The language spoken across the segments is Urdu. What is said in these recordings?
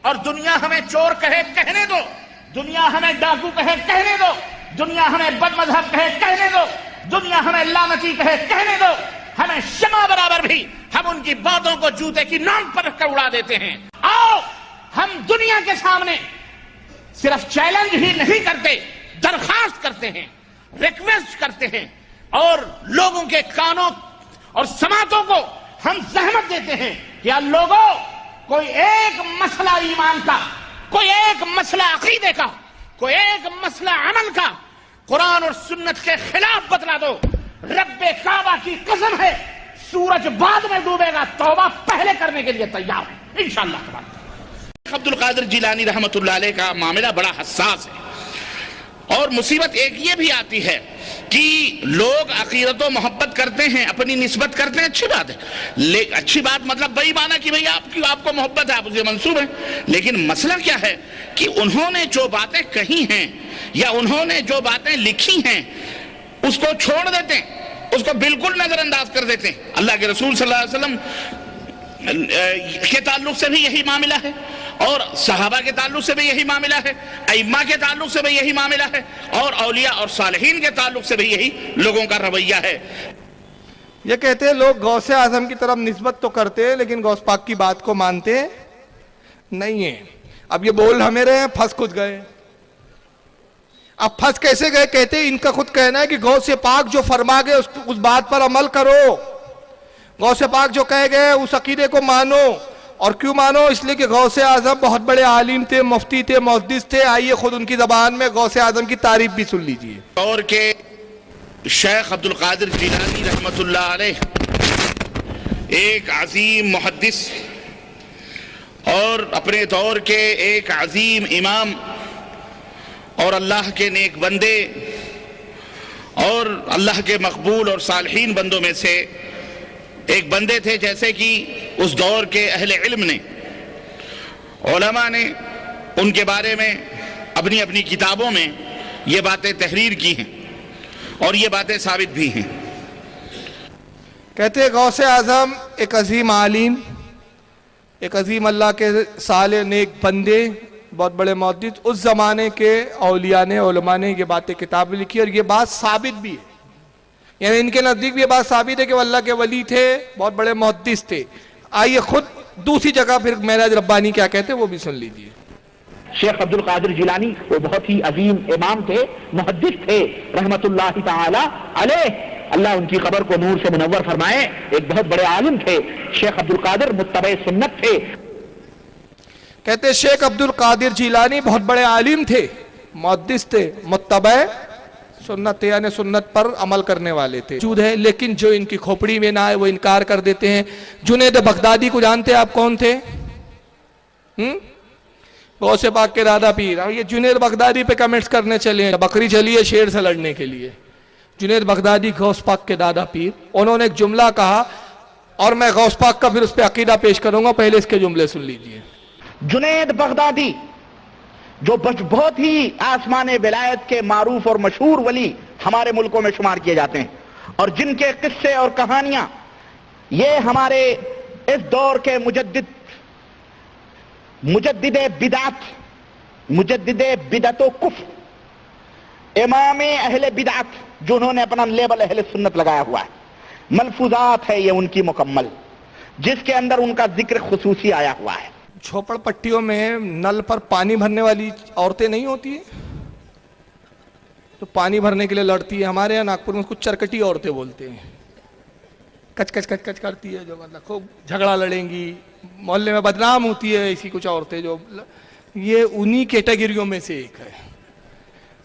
اور دنیا ہمیں چور کہے کہنے دو، دنیا ہمیں ڈاکو کہے کہنے دو، دنیا ہمیں بد مذہب کہے کہنے دو، دنیا ہمیں لعنتی کہے کہنے دو، ہمیں شمع برابر بھی ہم ان کی باتوں کو جوتے کی نوک پر رکھ کر اڑا دیتے ہیں۔ آؤ ہم دنیا کے سامنے صرف چیلنج ہی نہیں کرتے، درخواست کرتے ہیں، ریکویسٹ کرتے ہیں، اور لوگوں کے کانوں اور سماعتوں کو ہم زحمت دیتے ہیں کہ یا لوگوں، کوئی ایک مسئلہ ایمان کا، کوئی ایک مسئلہ عقیدے کا، کوئی ایک مسئلہ عمل کا قرآن اور سنت کے خلاف بتلا دو، رب کعبہ کی قسم ہے سورج بعد میں ڈوبے گا، توبہ پہلے کرنے کے لیے تیار ہے انشاءاللہ تبارک۔ عبد القادر جیلانی رحمۃ اللہ علیہ کا معاملہ بڑا حساس ہے، اور مصیبت ایک یہ بھی آتی ہے کہ لوگ عقیدت و محبت کرتے ہیں، اپنی نسبت کرتے ہیں، اچھی بات ہے، اچھی بات مطلب بئی معنی کہ بھئی آپ کو محبت ہے، آپ اسے منسوب ہیں، لیکن مسئلہ کیا ہے کہ انہوں نے جو باتیں کہی ہیں یا انہوں نے جو باتیں لکھی ہیں اس کو چھوڑ دیتے ہیں، اس کو بالکل نظر انداز کر دیتے ہیں۔ اللہ کے رسول صلی اللہ علیہ وسلم کے تعلق سے بھی یہی معاملہ ہے، اور صحابہ کے تعلق سے بھی یہی معاملہ ہے، ائمہ کے تعلق سے بھی یہی معاملہ ہے، اور اولیاء اور صالحین کے تعلق سے بھی یہی لوگوں کا رویہ ہے۔ یہ کہتے ہیں لوگ غوث اعظم کی طرف نسبت تو کرتے ہیں لیکن غوث پاک کی بات کو مانتے نہیں ہیں۔ اب یہ بول ہمیں رہے ہیں پھنس کچھ گئے۔ اب پھنس کیسے گئے؟ کہتے ہیں ان کا خود کہنا ہے کہ غوث پاک جو فرما گئے اس بات پر عمل کرو، غوث پاک جو کہہ گئے اس عقیدے کو مانو۔ اور کیوں مانو؟ اس لیے کہ غوث اعظم بہت بڑے عالم تھے، مفتی تھے، محدث تھے۔ آئیے خود ان کی زبان میں غوث اعظم کی تعریف بھی سن لیجئے۔ اور کہ شیخ عبد القادر جیلانی رحمۃ اللہ علیہ ایک عظیم محدث اور اپنے دور کے ایک عظیم امام اور اللہ کے نیک بندے اور اللہ کے مقبول اور صالحین بندوں میں سے ایک بندے تھے، جیسے کہ اس دور کے اہل علم نے، علماء نے ان کے بارے میں اپنی اپنی کتابوں میں یہ باتیں تحریر کی ہیں اور یہ باتیں ثابت بھی ہیں۔ کہتے ہیں غوث اعظم ایک عظیم عالم، ایک عظیم اللہ کے صالح نیک بندے، بہت بڑے محدث، اس زمانے کے اولیاء نے، علماء نے یہ باتیں کتابیں لکھی، اور یہ بات ثابت بھی ہے، یعنی ان کے نزدیک بھی یہ بات ثابت ہے کہ وہ اللہ کے ولی تھے، بہت بڑے محدث تھے۔ آئیے خود دوسری جگہ پھر معراج ربانی کیا کہتے ہیں وہ بھی سن لیجئے۔ شیخ عبد القادر جیلانی وہ بہت ہی عظیم امام تھے، محدث تھے رحمت اللہ تعالی علیہ، اللہ ان کی قبر کو نور سے منور فرمائے، ایک بہت بڑے عالم تھے شیخ عبد القادر، متبع سنت تھے۔ کہتے ہیں شیخ عبد القادر جیلانی بہت بڑے عالم تھے، محدث تھے، متبع سنت یعنی سنت پر عمل کرنے والے تھے، موجود ہے، لیکن جو ان کی کھوپڑی میں نہ آئے وہ انکار کر دیتے ہیں۔ جنید بغدادی کو جانتے ہیں آپ کون تھے؟ غوث پاک کے دادا پیر۔ یہ جنید بغدادی پہ کمنٹس کرنے چلے ہیں، بکری چلی ہے شیر سے لڑنے کے لیے۔ جنید بغدادی غوث پاک کے دادا پیر، انہوں نے ایک جملہ کہا اور میں غوث پاک کا پھر اس پہ عقیدہ پیش کروں گا، پہلے اس کے جملے سن لیجئے۔ جنید بغدادی جو بہت ہی آسمان ولایت کے معروف اور مشہور ولی ہمارے ملکوں میں شمار کیے جاتے ہیں، اور جن کے قصے اور کہانیاں یہ ہمارے اس دور کے مجدد بدعت و کفر، امام اہل بدعت، جو انہوں نے اپنا لیبل اہل سنت لگایا ہوا ہے، ملفوظات ہے یہ ان کی مکمل، جس کے اندر ان کا ذکر خصوصی آیا ہوا ہے۔ جھوپڑ پٹیوں میں نل پر پانی بھرنے والی عورتیں نہیں ہوتی ہیں تو پانی بھرنے کے لیے لڑتی ہیں، ہمارے یہاں ناگپور میں اس کو چرکٹی عورتیں بولتے ہیں، کچ کچ کچ کچ کرتی ہے، جو مطلب خوب جھگڑا لڑیں گی، محلے میں بدنام ہوتی ہے ایسی کچھ عورتیں، جو یہ انہی کیٹیگریوں میں سے ایک ہے۔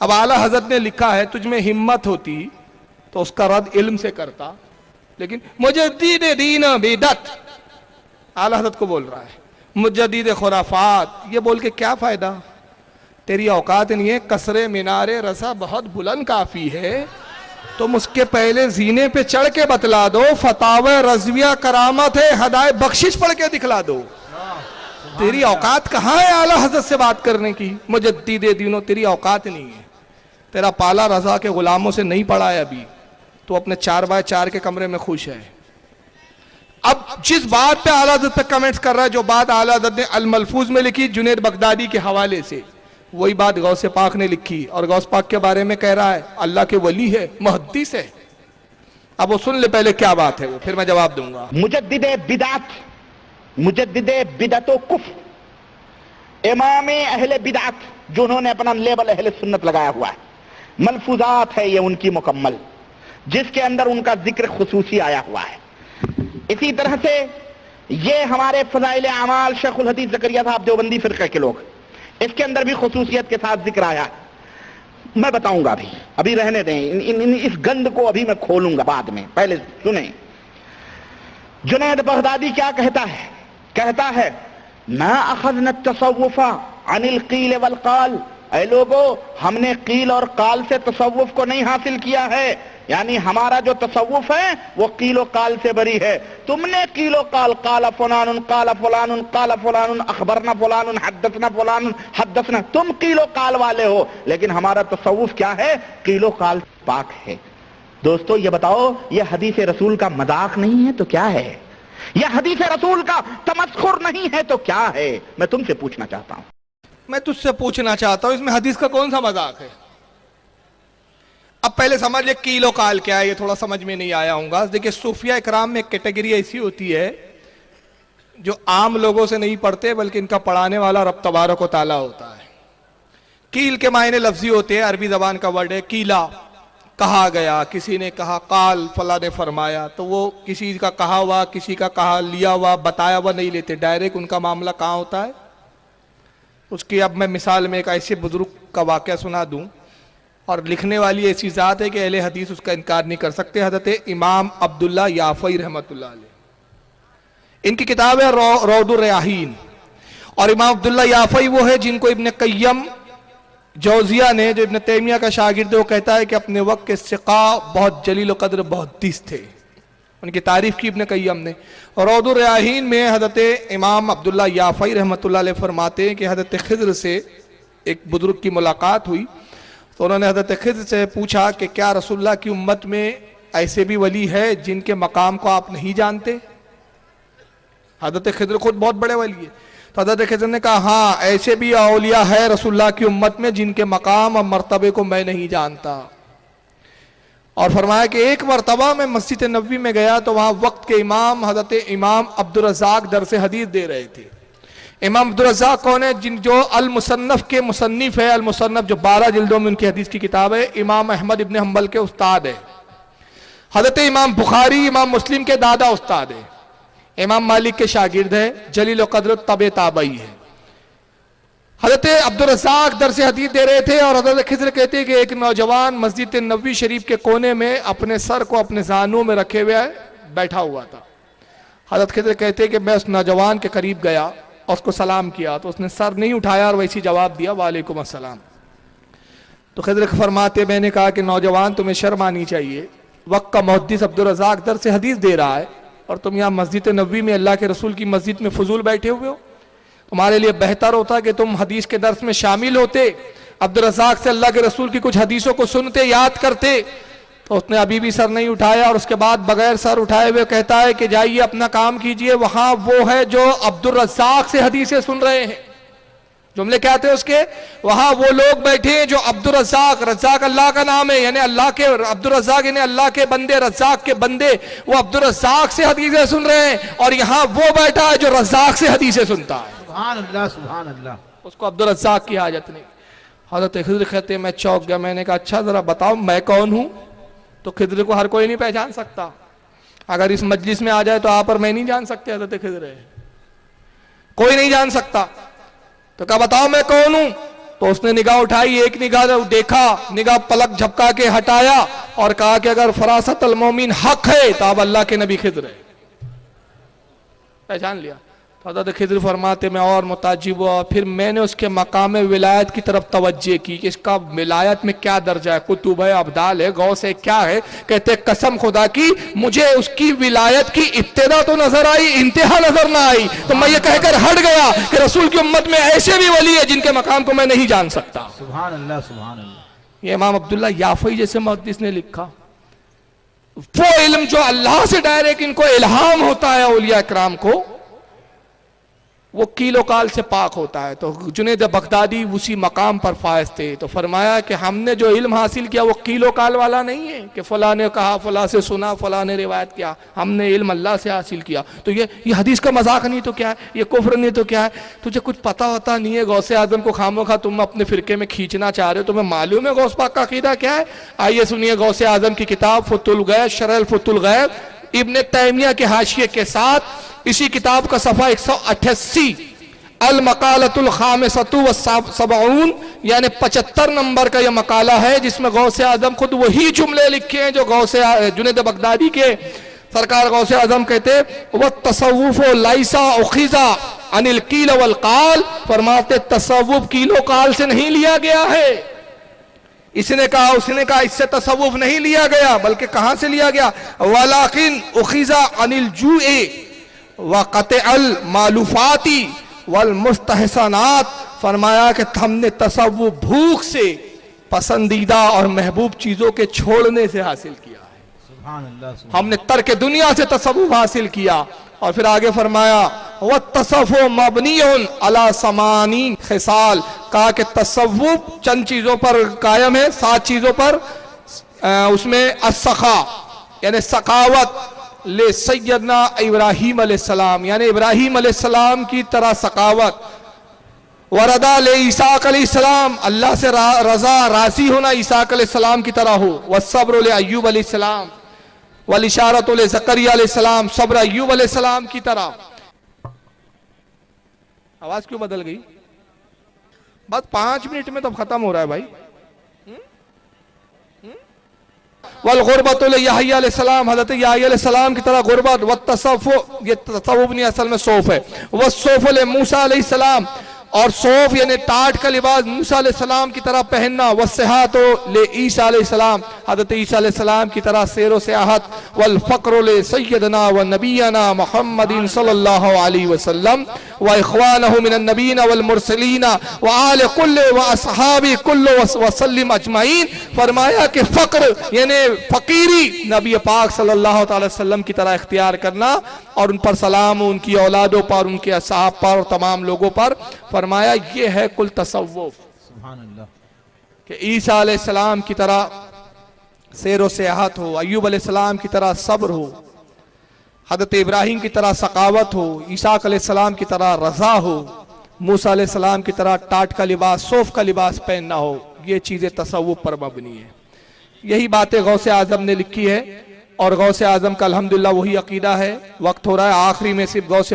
اب اعلیٰ حضرت نے لکھا ہے تجھ میں ہمت ہوتی تو اس کا رد علم سے کرتا، لیکن مجدد دین بدعت اعلیٰ حضرت کو بول رہا ہے، مجدد خرافات، یہ بول کے کیا فائدہ؟ تیری اوقات نہیں ہے، کسرے مینار رسا بہت بلند کافی ہے، تم اس کے پہلے زینے پہ چڑھ کے بتلا دو، فتاوی رضویہ کرامت ہے، ہدایت بخشش پڑھ کے دکھلا دو۔ تیری اوقات کہاں ہے اعلیٰ حضرت سے بات کرنے کی؟ مجدد دینوں، تیری اوقات نہیں ہے، تیرا پالا رضا کے غلاموں سے نہیں پڑھا ہے ابھی، تو اپنے 4x4 کے کمرے میں خوش ہے۔ اب جس بات پہ اعلیٰ حضرت پہ کمنٹس کر رہا ہے، جو بات اعلیٰ حضرت نے الملفوظ میں لکھی جنید بغدادی کے حوالے سے، وہی بات غوث پاک نے لکھی، اور غوث پاک کے بارے میں کہہ رہا ہے اللہ کے ولی ہے، محدث ہے۔ اب وہ سن لے پہلے کیا بات ہے وہ، پھر میں جواب دوں گا۔ مجدد بدعت و کفر، امام اہل بدعت، جو انہوں نے اپنا لیبل اہل سنت لگایا ہوا ہے، ملفوظات ہے یہ ان کی مکمل، جس کے اندر ان کا ذکر خصوصی آیا ہوا ہے۔ اسی طرح سے یہ ہمارے فضائل اعمال شیخ الحدیث زکریا صاحب دیوبندی فرقے کے لوگ، اس کے اندر بھی خصوصیت کے ساتھ ذکر آیا ہے۔ میں بتاؤں گا، ابھی رہنے دیں، اس گند کو ابھی میں کھولوں گا بعد میں، پہلے سنیں۔ جنید بغدادی کیا کہتا ہے ما اخذنا التصوف عن القیل والقال، اے لوگو ہم نے قیل اور قال سے تصوف کو نہیں حاصل کیا ہے، یعنی ہمارا جو تصوف ہے وہ قیل و قال سے بری ہے۔ تم نے قیل و قال، قال فلان قال فلان قال فلان اخبرنا فلان حدثنا فلان حدثنا، تم قیل و قال والے ہو، لیکن ہمارا تصوف کیا ہے؟ قیل و قال پاک ہے۔ دوستو یہ بتاؤ، یہ حدیث رسول کا مذاق نہیں ہے تو کیا ہے؟ یہ حدیث رسول کا تمسخر نہیں ہے تو کیا ہے؟ میں تم سے پوچھنا چاہتا ہوں، میں تجھ سے پوچھنا چاہتا ہوں، اس میں حدیث کا کون سا مذاق ہے؟ اب پہلے سمجھ لے قیل و قال کیا ہے، یہ تھوڑا سمجھ میں نہیں آیا ہوں گا۔ دیکھیں صوفیہ اکرام میں ایک کیٹیگری ایسی ہوتی ہے جو عام لوگوں سے نہیں پڑھتے، بلکہ ان کا پڑھانے والا رب تبارک و تعالیٰ ہوتا ہے۔ قیل کے معنی لفظی ہوتے ہیں، عربی زبان کا ورڈ ہے قیلا، کہا گیا، کسی نے کہا، قال فلاں نے فرمایا، تو وہ کسی کا کہا ہوا، کسی کا کہا لیا ہوا، بتایا ہوا نہیں لیتے، ڈائریکٹ ان کا معاملہ کہاں ہوتا ہے۔ اس کی اب میں مثال میں ایک ایسے بزرگ کا واقعہ سنا دوں، اور لکھنے والی ایسی ذات ہے کہ اہل حدیث اس کا انکار نہیں کر سکتے، حضرت امام عبداللہ یافعی رحمۃ اللہ علیہ، ان کی کتاب ہے روض الریاحین۔ اور امام عبداللہ یافعی وہ ہے جن کو ابن قیم جوزیہ نے، جو ابن تیمیہ کا شاگرد ہے، وہ کہتا ہے کہ اپنے وقت کے ثقہ، بہت جلیل و قدر محدث تھے، ان کی تعریف کی ابن قیم نے۔ اور روض الریاحین میں حضرت امام عبداللہ یافعی رحمۃ اللہ علیہ فرماتے ہیں کہ حضرت خضر سے ایک بزرگ کی ملاقات ہوئی، تو انہوں نے حضرت خضر سے پوچھا کہ کیا رسول اللہ کی امت میں ایسے بھی ولی ہے جن کے مقام کو آپ نہیں جانتے؟ حضرت خضر خود بہت بڑے ولی ہیں، تو حضرت خضر نے کہا ہاں ایسے بھی اولیاء ہے رسول اللہ کی امت میں جن کے مقام اور مرتبے کو میں نہیں جانتا۔ اور فرمایا کہ ایک مرتبہ میں مسجد نبوی میں گیا تو وہاں وقت کے امام حضرت امام عبدالرزاق درس حدیث دے رہے تھے۔ امام عبدالرزاق کون ہے؟ جو المصنف کے مصنف ہے، المصنف جو 12 جلدوں میں ان کی حدیث کی کتاب ہے، امام احمد ابن حنبل کے استاد ہے۔ حضرت امام بخاری، امام مسلم کے دادا استاد ہے، امام مالک کے شاگرد ہے، جلیل و قدر تبع تابعی ہے۔ حضرت عبدالرزاق درس حدیث دے رہے تھے، اور حضرت خضر کہتے ہیں کہ ایک نوجوان مسجد نبوی شریف کے کونے میں اپنے سر کو اپنے زانوں میں رکھے ہوئے بیٹھا ہوا تھا۔ حضرت خضر کہتے ہیں کہ میں اس نوجوان کے قریب گیا اور اس کو سلام کیا، تو اس نے سر نہیں اٹھایا اور ویسی جواب دیا وعلیکم السلام۔ تو خضر فرماتے میں نے کہا کہ نوجوان تمہیں شرم آنی چاہیے، وقت کا محدث عبدالرزاق درس حدیث دے رہا ہے اور تم یہاں مسجد نبوی میں اللہ کے رسول کی مسجد میں فضول بیٹھے ہوئے ہو۔ تمہارے لیے بہتر ہوتا کہ تم حدیث کے درس میں شامل ہوتے، عبدالرزاق سے اللہ کے رسول کی کچھ حدیثوں کو سنتے، یاد کرتے۔ تو اس نے ابھی بھی سر نہیں اٹھایا، اور اس کے بعد بغیر سر اٹھائے ہوئے کہتا ہے کہ جائیے اپنا کام کیجئے، وہاں وہ ہے جو عبدالرزاق سے حدیثیں سن رہے ہیں۔ جملے کیا تھے اس کے؟ وہاں وہ لوگ بیٹھے ہیں جو عبدالرزاق، رزاق اللہ کا نام ہے، یعنی اللہ کے عبدالرزاق یعنی اللہ کے بندے، رزاق کے بندے، وہ عبدالرزاق سے حدیثیں سن رہے ہیں، اور یہاں وہ بیٹھا ہے جو رزاق سے حدیثیں سنتا ہے۔ سبحان اللہ سبحان اللہ۔ اس کو عبدالرزاق کی حاجت نہیں۔ حضرت خضر کہتے ہیں میں چوک گیا، میں نے کہا اچھا ذرا بتاؤ میں کون ہوں؟ تو خضر کو ہر کوئی نہیں پہچان سکتا، اگر اس مجلس میں آ جائے تو آپ پر میں نہیں جان سکتے حضرت خضر ہے، کوئی نہیں جان سکتا۔ تو کہا بتاؤ میں کون ہوں؟ تو اس نے نگاہ اٹھائی، ایک نگاہ دیکھا، نگاہ پلک جھپکا کے ہٹایا اور کہا کہ اگر فراست المومن حق ہے تو اب اللہ کے نبی خضر ہے، پہچان لیا۔ حضرت خضر فرماتے میں اور متعجب ہوا، پھر میں نے اس کے مقام ولایت کی طرف توجہ کی کہ اس کا ولایت میں کیا درجہ ہے، قطب ہے، ابدال ہے، غوث ہے، کیا ہے؟ کہتے قسم خدا کی مجھے اس کی ولایت کی ابتدا تو نظر آئی، انتہا نظر نہ آئی، تو میں یہ کہہ کر ہٹ گیا کہ رسول کی امت میں ایسے بھی ولی ہے جن کے مقام کو میں نہیں جان سکتا۔ سبحان اللہ سبحان اللہ۔ یہ امام عبداللہ یافعی جیسے محدث نے لکھا۔ وہ علم جو اللہ سے ڈائریکٹ ان کو الہام ہوتا ہے اولیاء اکرام کو، وہ کیلو کال سے پاک ہوتا ہے. تو جنید بغدادی اسی مقام پر فائز تھے. تو فرمایا کہ ہم نے جو علم حاصل کیا وہ کیلو کال والا نہیں ہے کہ فلاں نے کہا، فلاں سے سنا، فلاں نے روایت کیا. ہم نے علم اللہ سے حاصل کیا. تو یہ حدیث کا مذاق نہیں تو کیا ہے، یہ کفر نہیں تو کیا ہے. تجھے کچھ پتہ ہوتا نہیں ہے غوث اعظم کو خاموخواہ تم اپنے فرقے میں کھینچنا چاہ رہے ہو. تمہیں معلوم ہے غوث پاک کا عقیدہ کیا ہے؟ آئیے سنیے غوث اعظم کی کتاب فتح الغیب، شرح الفتح الغیب، ابن تیمیہ کے حاشیے کے ساتھ اسی کتاب کا صفحہ 188، المقالۃ الخامسۃ والسبعون، یعنی 75 نمبر کا یہ مقالہ ہے، جس میں غوث اعظم خود وہی جملے لکھے ہیں جو جنید بغدادی کے سرکار غوث اعظم کہتے والتصوف لیس اخذ عن القیل والقال، فرماتے تصوف کیلو کال سے نہیں لیا گیا ہے. اس نے کہا اس نے کہا، اس سے تصوف نہیں لیا گیا، بلکہ کہاں سے لیا گیا؟ ولکن اخذ عن الجوع وقطع المالوفات والمستحسنات، فرمایا کہ ہم نے تصوف بھوک سے، پسندیدہ اور محبوب چیزوں کے چھوڑنے سے حاصل کیا ہے. سبحان اللہ. ہم نے ترک دنیا سے تصوف حاصل کیا. اور پھر آگے فرمایا وَالتصَّوُّفُ مَبْنِيٌّ عَلَى 80 خصال، کہا کہ تصوف چند چیزوں پر قائم ہے، 7 چیزوں پر. اس میں السخا یعنی سخاوت، لے سیدنا ابراہیم علیہ السلام یعنی ابراہیم علیہ السلام کی طرح سخاوت، وردا لے عیسیٰ علیہ السلام، اللہ سے رضا راضی ہونا عیسیٰ علیہ السلام کی طرح ہو، والصبر لے ایوب علیہ السلام، والاشارۃ لے زکریا علیہ السلام، صبر ایوب علیہ السلام کی طرح. آواز کیوں بدل گئی؟ بس 5 منٹ میں تو ختم ہو رہا ہے بھائی. والغربت یحییٰ علیہ السلام، حضرت یحییٰ علیہ السلام کی طرح غربت. والتصوف، یہ تصوف نہیں اصل میں صوف ہے. والصوف لموسیٰ علیہ السلام، اور صوف یعنی ٹاٹ کا لباس موسیٰ علیہ السلام کی طرح پہننا. والصحات لعیسیٰ علیہ السلام، حضرت عیسیٰ علیہ السلام کی طرح سیر و سیاحت. والفقر لسیدنا ونبینا محمد صلی اللہ علیہ وسلم واخوانہ من النبیین والمرسلین وآل کل واصحاب کل وسلم اجمعین. فرمایا کہ فقر یعنی فقیری نبی پاک صلی اللہ تعالی وسلم کی طرح اختیار کرنا، اور ان پر سلام، ان کی اولادوں پر، ان کے اصحاب پر، تمام لوگوں پر. فرمایا یہ ہے کل تصوف، سبحان اللہ. کہ عیسیٰ علیہ السلام کی طرح سیر و سیاحت ہو، ایوب علیہ السلام کی طرح صبر ہو، حضرت ابراہیم کی طرح سخاوت ہو، عیسیٰ علیہ السلام کی طرح رضا ہو، موسیٰ علیہ السلام کی طرح ٹاٹ کا لباس، صوف کا لباس پہننا ہو. یہ چیزیں تصوف پر مبنی ہیں. یہی باتیں غوث اعظم نے لکھی ہے، اور غوث اعظم کا الحمدللہ وہی عقیدہ ہے. وقت ہو رہا ہے، آخری میں صرف غوث